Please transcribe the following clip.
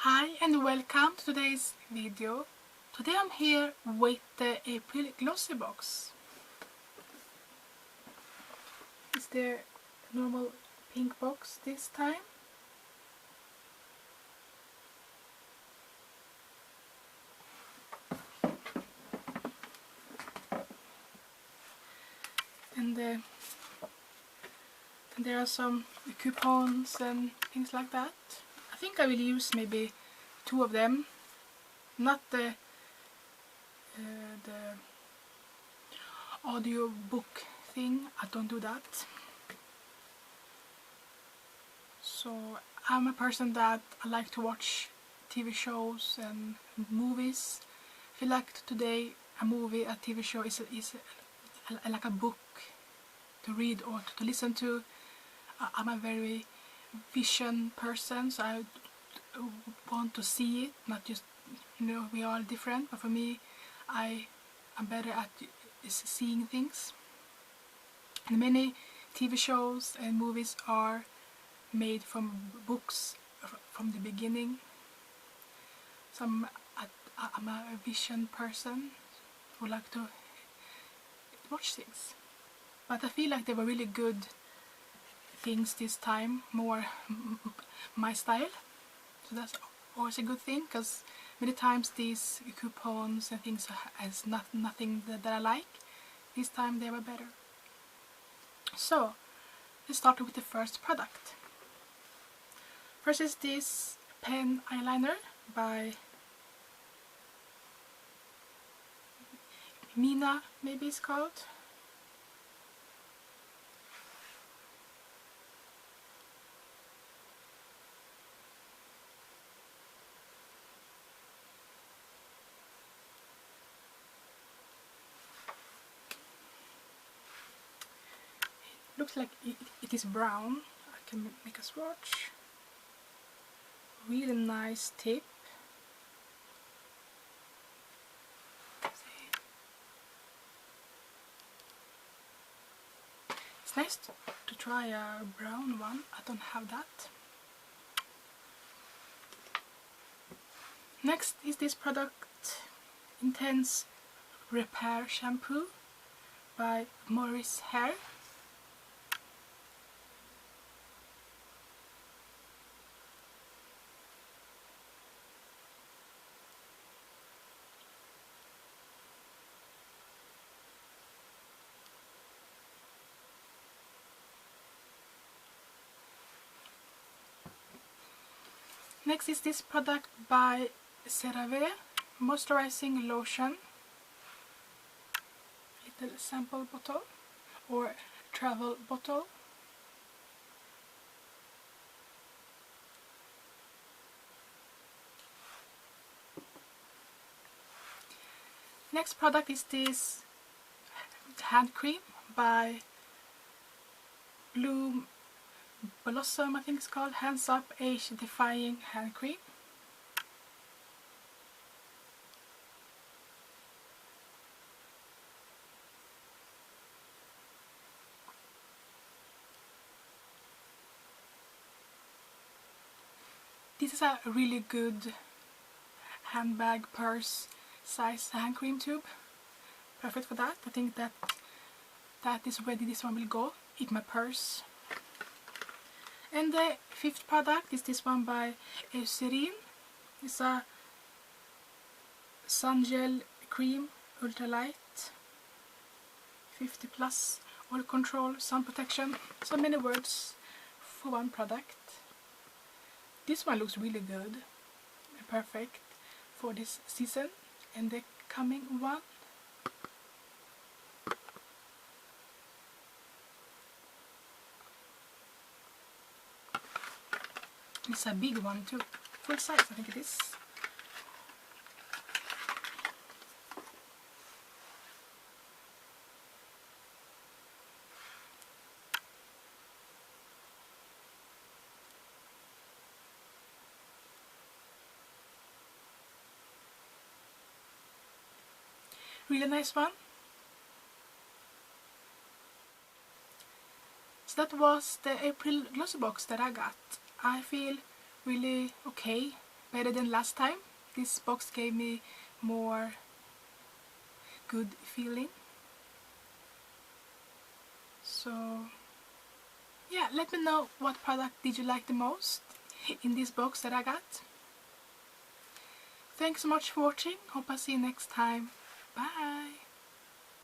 Hi and welcome to today's video. Today I'm here with the April Glossybox. It's the normal pink box this time. And then there are some coupons and things like that. I think I will use maybe 2 of them, not the audio book thing. I don't do that. So I'm a person that I like to watch TV shows and movies. I feel like today a movie, a TV show is like a book to read or to listen to. I'm a very vision person, so I want to see it, not just, we are all different, but for me, I'm better at seeing things. And many TV shows and movies are made from books from the beginning. So I'm a vision person who like to watch things. But I feel like they were really good things this time, more my style. So that's always a good thing, because many times these coupons and things has nothing that I like. This time they were better. So let's start with the first product. First is this pen eyeliner by Mina, maybe it's called. Looks like it is brown. I can make a swatch. Really nice tip. It's nice to try a brown one. I don't have that. Next is this product, Intense Repair Shampoo by Morris Hair. Next is this product by CeraVe, Moisturizing Lotion. Little sample bottle or travel bottle. Next product is this hand cream by Bloom Blossom, I think it's called, Hands Up Age Defying Hand Cream. This is a really good handbag, purse size hand cream tube. Perfect for that. I think that is where this one will go in my purse. And the fifth product is this one by Eucerin. It's a sun gel cream, ultralight, 50+ oil control, sun protection. So many words for one product. This one looks really good, perfect for this season and the coming one. It's a big one too, full size I think it is. Really nice one. So that was the April Glossybox that I got. I feel really okay better than last time. This box gave me more good feeling. So yeah, let me know what product did you like the most in this box that I got. Thanks so much for watching. Hope I see you next time. Bye!